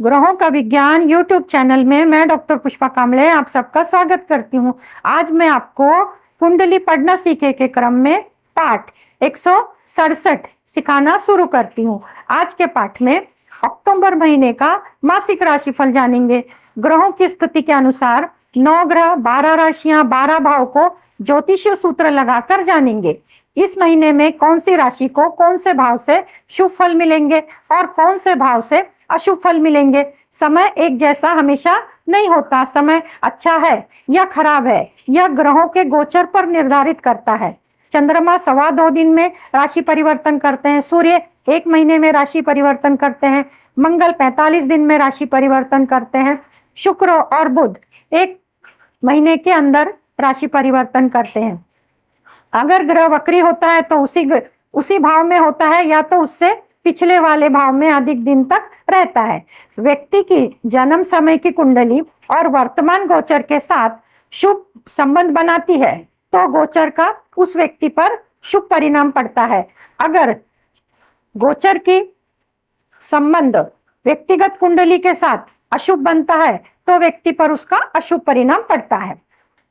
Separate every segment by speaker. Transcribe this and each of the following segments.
Speaker 1: ग्रहों का विज्ञान यूट्यूब चैनल में मैं डॉक्टर पुष्पा कांबळे आप सबका स्वागत करती हूँ। आज मैं आपको कुंडली पढ़ना सीखे के क्रम में पाठ 167 सिखाना शुरू करती हूँ। आज के पाठ में अक्टूबर महीने का मासिक राशिफल जानेंगे। ग्रहों की स्थिति के अनुसार 9 ग्रह, 12 राशियां, 12 भाव को ज्योतिषीय सूत्र लगाकर जानेंगे। इस महीने में कौन सी राशि को कौन से भाव से शुभ फल मिलेंगे और कौन से भाव से अशुभ फल मिलेंगे। समय एक जैसा हमेशा नहीं होता। समय अच्छा है या खराब है यह ग्रहों के गोचर पर निर्धारित करता है। चंद्रमा 2.25 दिन में राशि परिवर्तन करते हैं। सूर्य 1 महीने में राशि परिवर्तन करते हैं। मंगल 45 दिन में राशि परिवर्तन करते हैं। शुक्र और बुध 1 महीने के अंदर राशि परिवर्तन करते हैं। अगर ग्रह वक्री होता है तो उसी भाव में होता है या तो उससे पिछले वाले भाव में अधिक दिन तक रहता है। व्यक्ति की जन्म समय की कुंडली और वर्तमान गोचर के साथ शुभ संबंध बनाती है तो गोचर का उस व्यक्ति पर शुभ परिणाम पड़ता है। अगर गोचर की संबंध व्यक्तिगत कुंडली के साथ अशुभ बनता है तो व्यक्ति पर उसका अशुभ परिणाम पड़ता है।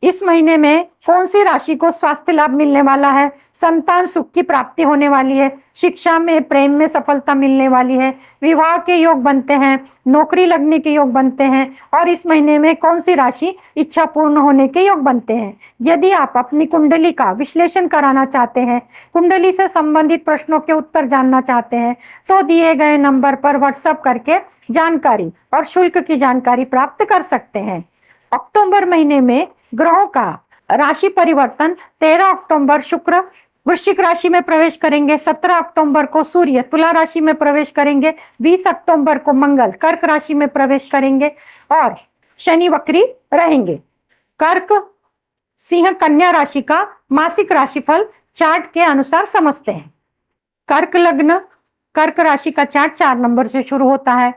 Speaker 1: इस महीने में कौन सी राशि को स्वास्थ्य लाभ मिलने वाला है, संतान सुख की प्राप्ति होने वाली है, शिक्षा में प्रेम में सफलता मिलने वाली है, विवाह के योग बनते हैं, नौकरी लगने के योग बनते हैं और इस महीने में कौन सी राशि इच्छा पूर्ण होने के योग बनते हैं। यदि आप अपनी कुंडली का विश्लेषण कराना चाहते हैं, कुंडली से संबंधित प्रश्नों के उत्तर जानना चाहते हैं तो दिए गए नंबर पर व्हाट्सएप करके जानकारी और शुल्क की जानकारी प्राप्त कर सकते हैं। अक्टूबर महीने में ग्रहों का राशि परिवर्तन 13 अक्टूबर शुक्र वृश्चिक राशि में प्रवेश करेंगे। 17 अक्टूबर को सूर्य तुला राशि में प्रवेश करेंगे। 20 अक्टूबर को मंगल कर्क राशि में प्रवेश करेंगे और शनि वक्री रहेंगे। कर्क सिंह कन्या राशि का मासिक राशिफल चार्ट के अनुसार समझते हैं। कर्क लग्न कर्क राशि का चार्ट 4 नंबर से शुरू होता है।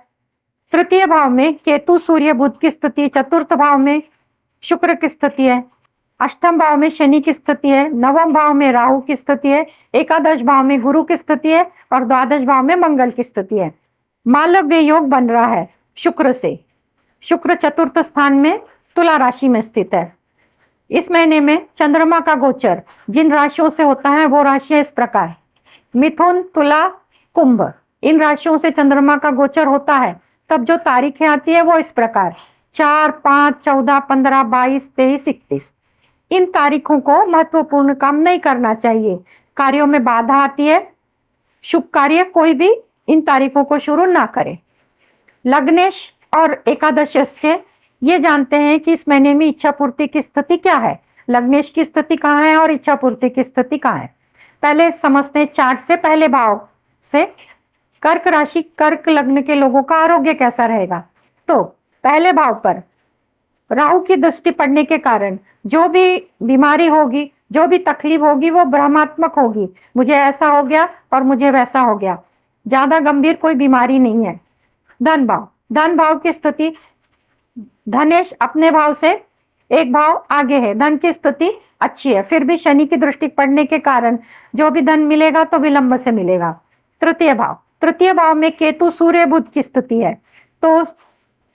Speaker 1: तृतीय भाव में केतु सूर्य बुध की स्थिति, चतुर्थ भाव में शुक्र की स्थिति है, अष्टम भाव में शनि की स्थिति है, नवम भाव में राहु की स्थिति है, एकादश भाव में गुरु की स्थिति है और द्वादश भाव में मंगल की स्थिति है। मालव्य योग बन रहा है शुक्र से। शुक्र चतुर्थ स्थान में तुला राशि में स्थित है। इस महीने में चंद्रमा का गोचर जिन राशियों से होता है वो राशियां इस प्रकार: मिथुन, तुला, कुंभ। इन राशियों से चंद्रमा का गोचर होता है तब जो तारीखें आती है वो इस प्रकार: 4, 5, 14, 15, 22, 23, 31। इन तारीखों को महत्वपूर्ण काम नहीं करना चाहिए। कार्यों में बाधा आती है। शुभ कार्य कोई भी इन तारीखों को शुरू ना करे। लग्नेश और एकादश से ये जानते हैं कि इस महीने में इच्छा पूर्ति की स्थिति क्या है। लग्नेश की स्थिति कहाँ है और इच्छा पूर्ति की स्थिति कहाँ है, पहले समझते हैं। चार्ट से पहले भाव से कर्क राशि कर्क लग्न के लोगों का आरोग्य कैसा रहेगा। तो पहले भाव पर राहु की दृष्टि पड़ने के कारण जो भी बीमारी होगी, जो भी तकलीफ होगी वो भ्रमात्मक होगी। मुझे ऐसा हो गया और मुझे वैसा हो गया, ज्यादा गंभीर कोई बीमारी नहीं है। धन भाव की स्थिति, धनेश अपने भाव से एक भाव आगे है, धन की स्थिति अच्छी है, फिर भी शनि की दृष्टि पड़ने के कारण जो भी धन मिलेगा तो विलंब से मिलेगा। तृतीय भाव में केतु सूर्य बुध की स्थिति है तो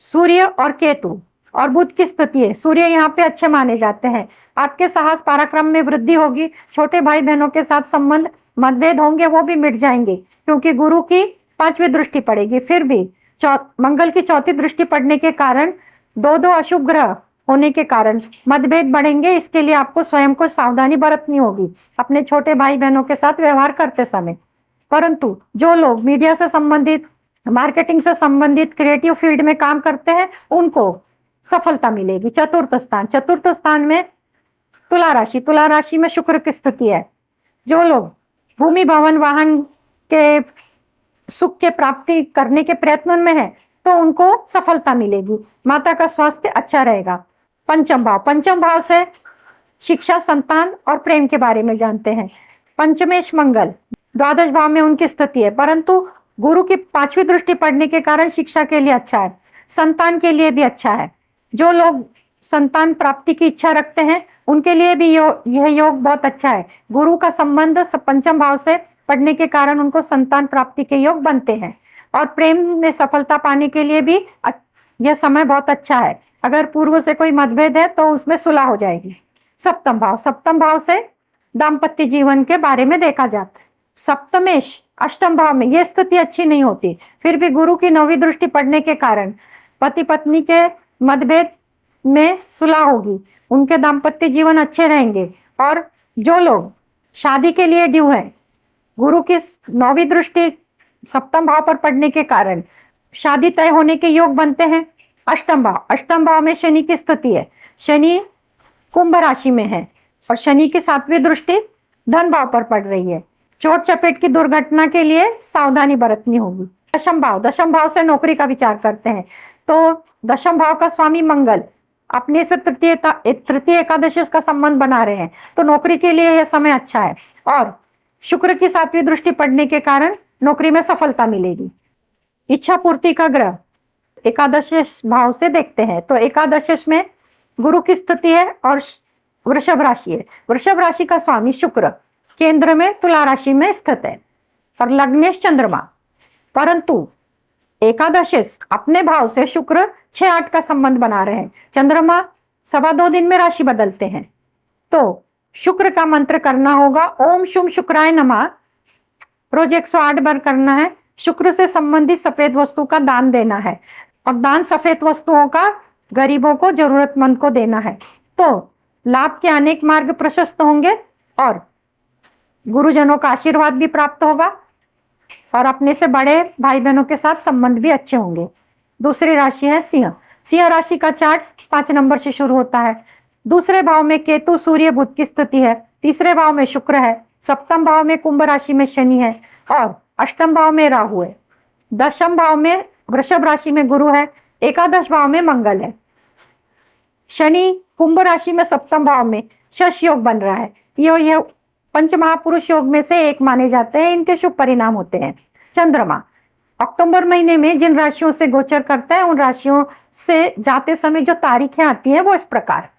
Speaker 1: सूर्य और केतु और बुध की स्थिति है। सूर्य यहाँ पे अच्छे माने जाते हैं। आपके साहस पराक्रम में वृद्धि होगी। छोटे भाई बहनों के साथ संबंध मतभेद होंगे वो भी मिट जाएंगे क्योंकि गुरु की 5वीं दृष्टि पड़ेगी। फिर भी मंगल की 4थी दृष्टि पड़ने के कारण दो अशुभ ग्रह होने के कारण मतभेद बढ़ेंगे। इसके लिए आपको स्वयं को सावधानी बरतनी होगी अपने छोटे भाई बहनों के साथ व्यवहार करते समय। परंतु जो लोग मीडिया से संबंधित, मार्केटिंग से संबंधित, क्रिएटिव फील्ड में काम करते हैं उनको सफलता मिलेगी। चतुर्थ स्थान में तुला राशि में शुक्र की स्थिति है। जो लोग भूमि भवन वाहन के सुख के प्राप्ति करने के प्रयत्न में है तो उनको सफलता मिलेगी। माता का स्वास्थ्य अच्छा रहेगा। पंचम भाव से शिक्षा, संतान और प्रेम के बारे में जानते हैं। पंचमेश मंगल द्वादश भाव में उनकी स्थिति है, परंतु गुरु की 5वीं दृष्टि पड़ने के कारण शिक्षा के लिए अच्छा है, संतान के लिए भी अच्छा है। जो लोग संतान प्राप्ति की इच्छा रखते हैं उनके लिए भी यह योग बहुत अच्छा है। गुरु का संबंध पंचम भाव से पढ़ने के कारण उनको संतान प्राप्ति के योग बनते हैं और प्रेम में सफलता पाने के लिए भी यह समय बहुत अच्छा है। अगर पूर्व से कोई मतभेद है तो उसमें सुलह हो जाएगी। सप्तम भाव, सप्तम भाव से दाम्पत्य जीवन के बारे में देखा जाता है। सप्तमेश अष्टम भाव में यह स्थिति अच्छी नहीं होती, फिर भी गुरु की 9वीं दृष्टि पड़ने के कारण पति पत्नी के मतभेद में सुलह होगी, उनके दाम्पत्य जीवन अच्छे रहेंगे। और जो लोग शादी के लिए ड्यू है, गुरु की 9वीं दृष्टि सप्तम भाव पर पड़ने के कारण शादी तय होने के योग बनते हैं। अष्टम भाव, अष्टम भाव में शनि की स्थिति है, शनि कुंभ राशि में है और शनि की 7वीं दृष्टि धन भाव पर पड़ रही है। चोट चपेट की दुर्घटना के लिए सावधानी बरतनी होगी। दशम भाव, दशम भाव से नौकरी का विचार करते हैं तो दशम भाव का स्वामी मंगल अपने से तृतीय एकादशी का संबंध बना रहे हैं, तो नौकरी के लिए यह समय अच्छा है। और शुक्र की 7वीं दृष्टि पड़ने के कारण नौकरी में सफलता मिलेगी। इच्छा पूर्ति का ग्रह एकादश भाव से देखते हैं तो एकादश में गुरु की स्थिति है और वृषभ राशि है। वृषभ राशि का स्वामी शुक्र केंद्र में तुला राशि में स्थित है और लग्नेश चंद्रमा, परंतु एकादश अपने भाव से शुक्र 6-8 का संबंध बना रहे हैं। चंद्रमा 2.25 दिन में राशि बदलते हैं, तो शुक्र का मंत्र करना होगा, ओम शुम शुक्राय नमः, रोज 108 बार करना है। शुक्र से संबंधित सफेद वस्तु का दान देना है और दान सफेद वस्तुओं का गरीबों को, जरूरतमंद को देना है, तो लाभ के अनेक मार्ग प्रशस्त होंगे और गुरुजनों का आशीर्वाद भी प्राप्त होगा और अपने से बड़े भाई बहनों के साथ संबंध भी अच्छे होंगे। दूसरी राशि है सिंह। सिंह राशि का चार्ट 5 नंबर से शुरू होता है। दूसरे भाव में केतु सूर्य बुध की स्थिति है, तीसरे भाव में शुक्र है, सप्तम भाव में कुंभ राशि में शनि है और अष्टम भाव में राहु है। दशम भाव में वृषभ राशि में गुरु है, एकादश भाव में मंगल है। शनि कुंभ राशि में सप्तम भाव में शश योग बन रहा है। ये पंच महापुरुष योग में से एक माने जाते हैं, इनके शुभ परिणाम होते हैं। चंद्रमा अक्टूबर महीने में जिन राशियों से गोचर करता है उन राशियों से जाते समय जो तारीखें आती हैं वो इस प्रकार।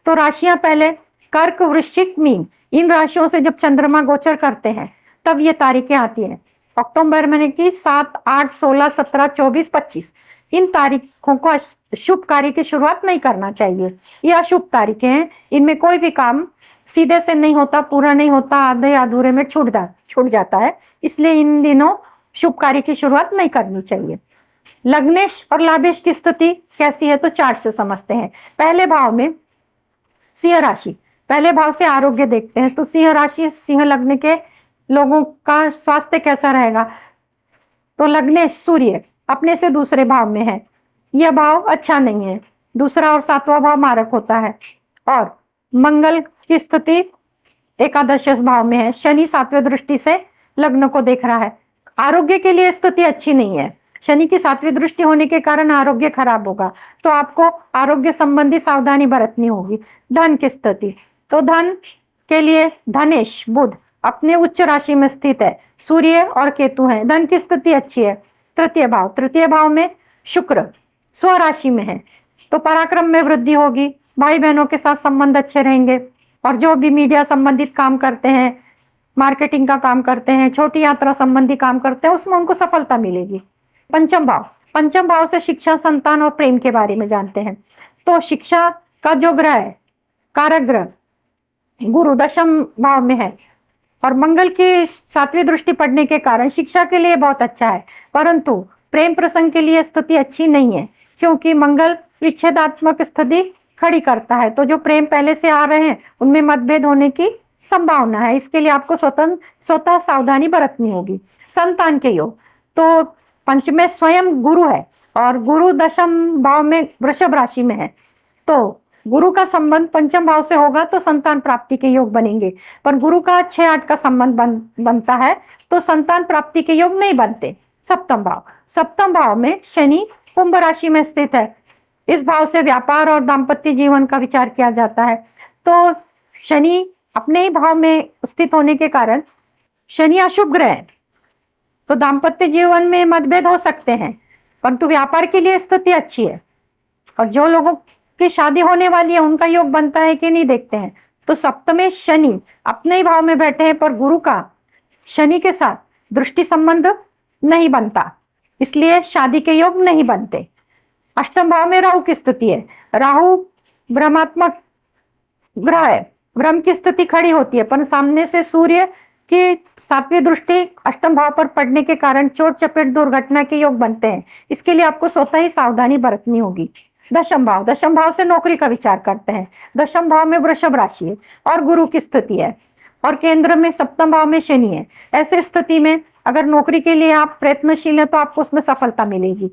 Speaker 1: तो राशियां पहले कर्क वृश्चिक मीन, इन राशियों से जब चंद्रमा गोचर करते हैं तब ये तारीखें आती हैं। अक्टूबर महीने की 7, 8, 16, 17, 24, 25 इन तारीखों को शुभ कार्य की शुरुआत नहीं करना चाहिए। ये अशुभ तारीखें हैं, इनमें कोई भी काम सीधे से नहीं होता, पूरा नहीं होता, आधे अधूरे में छूट जाता है, इसलिए इन दिनों शुभ कार्य की शुरुआत नहीं करनी चाहिए। लग्नेश और लाभेश की स्थिति कैसी है तो चार्ट से समझते हैं। पहले भाव में सिंह राशि, पहले भाव से आरोग्य देखते हैं तो सिंह राशि, सिंह लग्न के लोगों का स्वास्थ्य कैसा रहेगा तो लग्नेश सूर्य अपने से दूसरे भाव में है, यह भाव अच्छा नहीं है। दूसरा और 7वां भाव मारक होता है और मंगल की स्थिति एकादश भाव में है। शनि 7वें दृष्टि से लग्न को देख रहा है, आरोग्य के लिए स्थिति अच्छी नहीं है। शनि की 7वीं दृष्टि होने के कारण आरोग्य खराब होगा, तो आपको आरोग्य संबंधी सावधानी बरतनी होगी। धन की स्थिति, तो धन के लिए धनेश बुध अपने उच्च राशि में स्थित है, सूर्य और केतु हैं, धन की स्थिति अच्छी है। तृतीय भाव, तृतीय भाव में शुक्र स्व राशि में है, तो पराक्रम में वृद्धि होगी, भाई बहनों के साथ संबंध अच्छे रहेंगे और जो भी मीडिया संबंधित काम करते हैं, मार्केटिंग का काम करते हैं, छोटी यात्रा संबंधी काम करते हैं, उसमें उनको सफलता मिलेगी। पंचम भाव, पंचम भाव से शिक्षा, संतान और प्रेम के बारे में जानते हैं। तो शिक्षा का जो ग्रह है, कारक ग्रह गुरु 10वें भाव में है और मंगल की 7वीं दृष्टि पड़ने के कारण शिक्षा के लिए बहुत अच्छा है, परंतु प्रेम प्रसंग के लिए स्थिति अच्छी नहीं है, क्योंकि मंगल विच्छेदात्मक स्थिति खड़ी करता है, तो जो प्रेम पहले से आ रहे हैं उनमें मतभेद होने की संभावना है। इसके लिए आपको स्वतः सावधानी बरतनी होगी। संतान के योग, तो पंचमें स्वयं गुरु है और गुरु 10वें भाव में वृषभ राशि में है, तो गुरु का संबंध पंचम भाव से होगा तो संतान प्राप्ति के योग बनेंगे, पर गुरु का 6-8 का संबंध बनता है तो संतान प्राप्ति के योग नहीं बनते। सप्तम भाव, सप्तम भाव में शनि कुंभ राशि में स्थित है, इस भाव से व्यापार और दाम्पत्य जीवन का विचार किया जाता है। तो शनि अपने ही भाव में स्थित होने के कारण शनि अशुभ ग्रह है, तो दाम्पत्य जीवन में मतभेद हो सकते हैं, परंतु व्यापार के लिए स्थिति अच्छी है। और जो लोगों की शादी होने वाली है उनका योग बनता है कि नहीं देखते हैं। तो सप्तमें शनि अपने ही भाव में बैठे हैं, पर गुरु का शनि के साथ दृष्टि संबंध नहीं बनता, इसलिए शादी के योग नहीं बनते। अष्टम भाव में राहु की स्थिति है, राहु ब्रह्मात्मक ग्रह है, ब्रह्म की स्थिति खड़ी होती है, पर सामने से सूर्य की 7वीं दृष्टि अष्टम भाव पर पड़ने के कारण चोट चपेट दुर्घटना के योग बनते हैं। इसके लिए आपको स्वतः ही सावधानी बरतनी होगी। दशम भाव, दशम भाव से नौकरी का विचार करते हैं। दशम भाव में वृषभ राशि है और गुरु की स्थिति है और केंद्र में सप्तम भाव में शनि है। ऐसे स्थिति में अगर नौकरी के लिए आप प्रयत्नशील हैं तो आपको उसमें सफलता मिलेगी।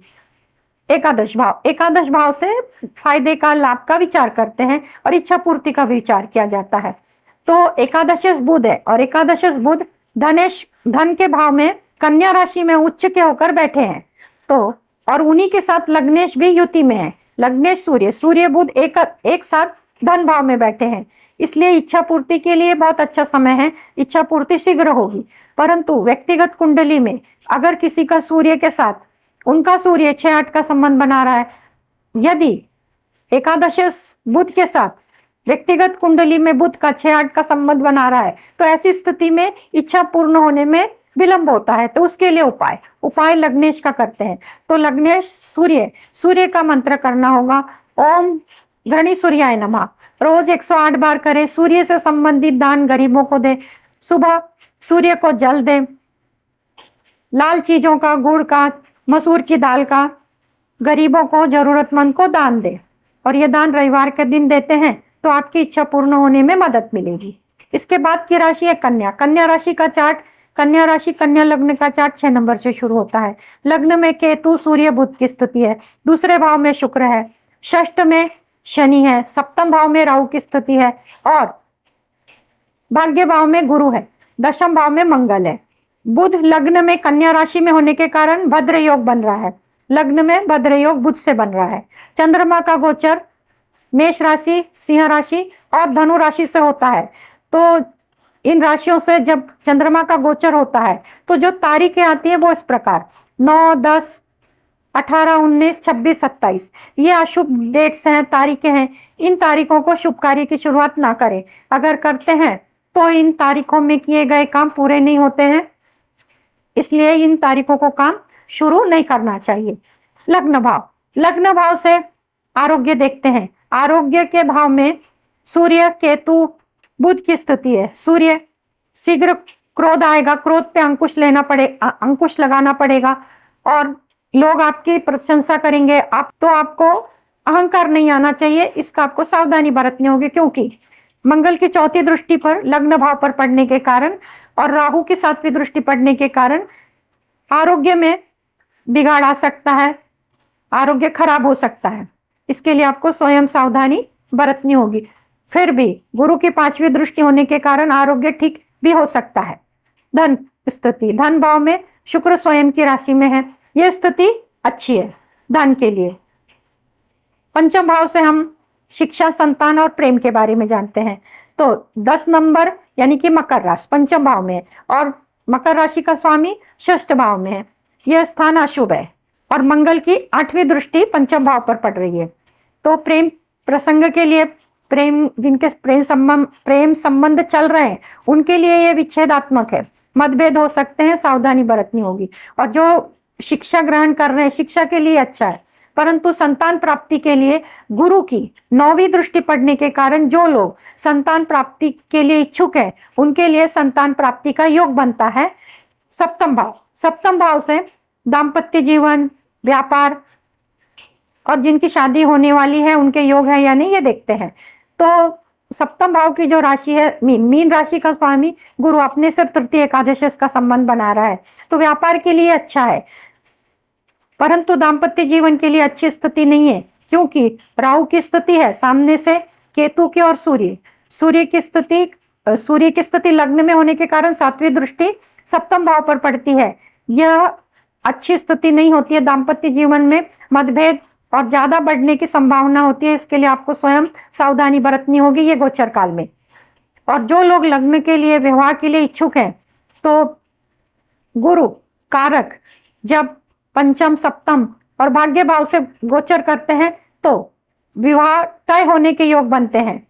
Speaker 1: एकादश भाव, एकादश भाव से फायदे का, लाभ का विचार करते हैं और इच्छा पूर्ति का विचार किया जाता है। तो एकादशेश बुध है और एकादशेश बुध धनेश, धन के भाव में कन्या राशि में उच्च के होकर बैठे हैं। तो और उन्हीं के साथ लग्नेश भी युति में है, लग्नेश सूर्य, सूर्य बुध एक साथ धन भाव में बैठे हैं। इसलिए इच्छा पूर्ति के लिए बहुत अच्छा समय है, इच्छा पूर्ति शीघ्र होगी। परंतु व्यक्तिगत कुंडली में अगर किसी का सूर्य के साथ, उनका सूर्य 6-8 का संबंध बना रहा है, यदि एकादशेश बुध के साथ व्यक्तिगत कुंडली में बुध का 6-8 का संबंध बना रहा है, तो ऐसी स्थिति में इच्छा पूर्ण होने में विलंब होता है। तो उसके लिए उपाय लग्नेश का करते हैं। तो लग्नेश सूर्य का मंत्र करना होगा, ओम घृणी सूर्याय नमः, रोज 108 बार करें। सूर्य से संबंधित दान गरीबों को दे, सुबह सूर्य को जल दे, लाल चीजों का, गुड़ का, मसूर की दाल का गरीबों को, जरूरतमंद को दान दे। और ये दान रविवार के दिन देते हैं तो आपकी इच्छा पूर्ण होने में मदद मिलेगी। इसके बाद की राशि है कन्या। कन्या राशि का चार्ट, कन्या राशि, कन्या लग्न का चार्ट 6 नंबर से शुरू होता है। लग्न में केतु, सूर्य, बुध की स्थिति है, दूसरे भाव में शुक्र है, षष्ठ में शनि है, सप्तम भाव में राहु की स्थिति है और भाग्य भाव में गुरु है, दशम भाव में मंगल है। बुध लग्न में कन्या राशि में होने के कारण भद्र योग बन रहा है, लग्न में भद्र योग बुध से बन रहा है। चंद्रमा का गोचर मेष राशि, सिंह राशि और धनु राशि से होता है। तो इन राशियों से जब चंद्रमा का गोचर होता है तो जो तारीखें आती है वो इस प्रकार 9, 10, 18, 19, 26, 27 ये अशुभ डेट्स हैं, तारीखें हैं। इन तारीखों को शुभ कार्य की शुरुआत ना करें। अगर करते हैं तो इन तारीखों में किए गए काम पूरे नहीं होते हैं, इसलिए इन तारीखों को काम शुरू नहीं करना चाहिए। लग्न भाव, लग्न भाव से आरोग्य देखते हैं। आरोग्य के भाव में सूर्य, केतु, बुध की स्थिति है। सूर्य, शीघ्र क्रोध आएगा, क्रोध पे अंकुश लगाना पड़ेगा और लोग आपकी प्रशंसा करेंगे। आपको अहंकार नहीं आना चाहिए, इसका आपको सावधानी बरतनी होगी, क्योंकि मंगल की 4थी दृष्टि पर लग्न भाव पर पड़ने के कारण और राहु की 7वीं दृष्टि पड़ने के कारण आरोग्य में बिगाड़ आ सकता है, आरोग्य खराब हो सकता है। इसके लिए आपको स्वयं सावधानी बरतनी होगी। फिर भी गुरु की 5वीं दृष्टि होने के कारण आरोग्य ठीक भी हो सकता है। धन स्थिति, धन भाव में शुक्र स्वयं की राशि में है, यह स्थिति अच्छी है धन के लिए। पंचम भाव से हम शिक्षा, संतान और प्रेम के बारे में जानते हैं। तो 10 नंबर यानी कि मकर राशि पंचम भाव में है और मकर राशि का स्वामी षष्ठ भाव में है। यह स्थान अशुभ है और मंगल की 8वीं दृष्टि पंचम भाव पर पड़ रही है। तो प्रेम प्रसंग के लिए, जिनके प्रेम संबंध चल रहे हैं उनके लिए यह विच्छेदात्मक है, मतभेद हो सकते हैं, सावधानी बरतनी होगी। और जो शिक्षा ग्रहण कर रहे हैं, शिक्षा के लिए अच्छा है, परंतु संतान प्राप्ति के लिए गुरु की 9वीं दृष्टि पड़ने के कारण जो लोग संतान प्राप्ति के लिए इच्छुक है उनके लिए संतान प्राप्ति का योग बनता है। सप्तम भाव से दाम्पत्य जीवन, व्यापार और जिनकी शादी होने वाली है उनके योग है या नहीं, ये देखते हैं। तो सप्तम भाव की जो राशि है मीन राशि का स्वामी गुरु अपने से तृतीय एकादश का संबंध बना रहा है, तो व्यापार के लिए अच्छा है, परंतु दाम्पत्य जीवन के लिए अच्छी स्थिति नहीं है, क्योंकि राहु की स्थिति है सामने से केतु की और सूर्य की स्थिति लग्न में होने के कारण 7वीं दृष्टि सप्तम भाव पर पड़ती है। यह अच्छी स्थिति नहीं होती है, दाम्पत्य जीवन में मतभेद और ज्यादा बढ़ने की संभावना होती है। इसके लिए आपको स्वयं सावधानी बरतनी होगी ये गोचर काल में। और जो लोग लग्न के लिए, विवाह के लिए इच्छुक हैं, तो गुरु कारक जब पंचम, सप्तम और भाग्य भाव से गोचर करते हैं तो विवाह तय होने के योग बनते हैं।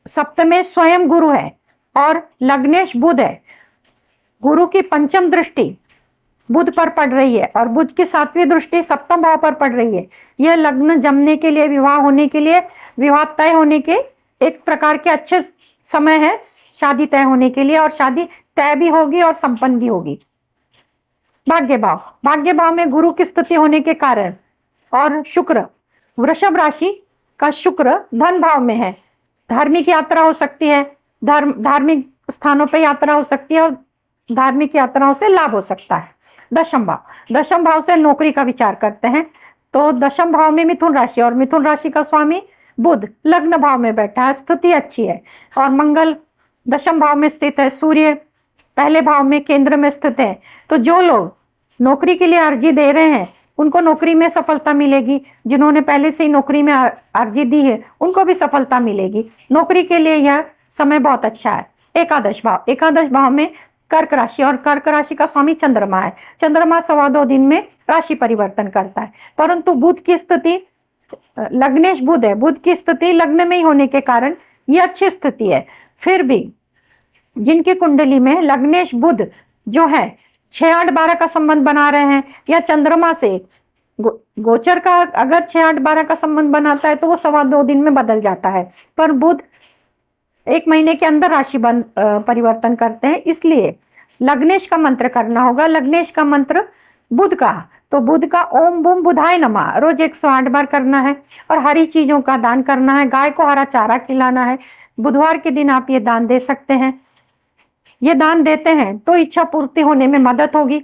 Speaker 1: सप्तमे स्वयं गुरु है और लग्नेश बुध है। गुरु की पंचम दृष्टि बुध पर पड़ रही है और बुध की 7वीं दृष्टि सप्तम भाव पर पड़ रही है। यह लग्न जमने के लिए, विवाह होने के लिए, विवाह तय होने के एक प्रकार के अच्छे समय है, शादी तय होने के लिए, और शादी तय भी होगी और संपन्न भी होगी। भाग्य भाव, भाग्य भाव में गुरु की स्थिति होने के कारण और शुक्र, वृषभ राशि का शुक्र धन भाव में है। धार्मिक यात्रा हो सकती है, धार्मिक स्थानों पे यात्रा हो सकती है और धार्मिक यात्राओं से लाभ हो सकता है। दशम भाव, दशम भाव से नौकरी का विचार करते हैं तो दशम भाव में मिथुन राशि, और मिथुन राशि का स्वामी बुध लग्न भाव में बैठा है, स्थिति अच्छी है। और मंगल दशम भाव में स्थित है, सूर्य पहले भाव में केंद्र में स्थित है। तो जो लोग नौकरी के लिए अर्जी दे रहे हैं उनको नौकरी में सफलता मिलेगी, जिन्होंने पहले से ही नौकरी में अर्जी दी है उनको भी सफलता मिलेगी। नौकरी के लिए यह समय बहुत अच्छा है। एकादश भाव, एकादश भाव में कर्क राशि, और कर्क राशि का स्वामी चंद्रमा है। चंद्रमा 2.25 दिन में राशि परिवर्तन करता है, परंतु बुध की स्थिति, लग्नेश बुध है, बुध की स्थिति लग्न में ही होने के कारण ये अच्छी स्थिति है। फिर भी जिनकी कुंडली में लग्नेश बुध जो है 6-8-12 का संबंध बना रहे हैं, या चंद्रमा से गोचर का अगर 6-8-12 का संबंध बनाता है तो वो 2.25 दिन में बदल जाता है, पर बुध 1 महीने के अंदर राशि परिवर्तन करते हैं। इसलिए लग्नेश का मंत्र करना होगा। लग्नेश का मंत्र बुध का, तो बुध का ओम बूम बुधाय नमः रोज 108 बार करना है, और हरी चीजों का दान करना है, गाय को हरा चारा खिलाना है। बुधवार के दिन आप ये दान दे सकते हैं। ये दान देते हैं तो इच्छा पूर्ति होने में मदद होगी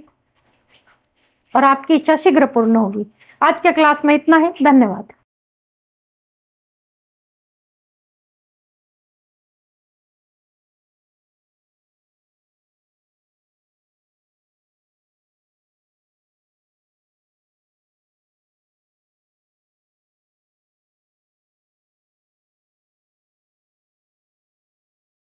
Speaker 1: और आपकी इच्छा शीघ्र पूर्ण होगी। आज के क्लास में इतना ही, धन्यवाद।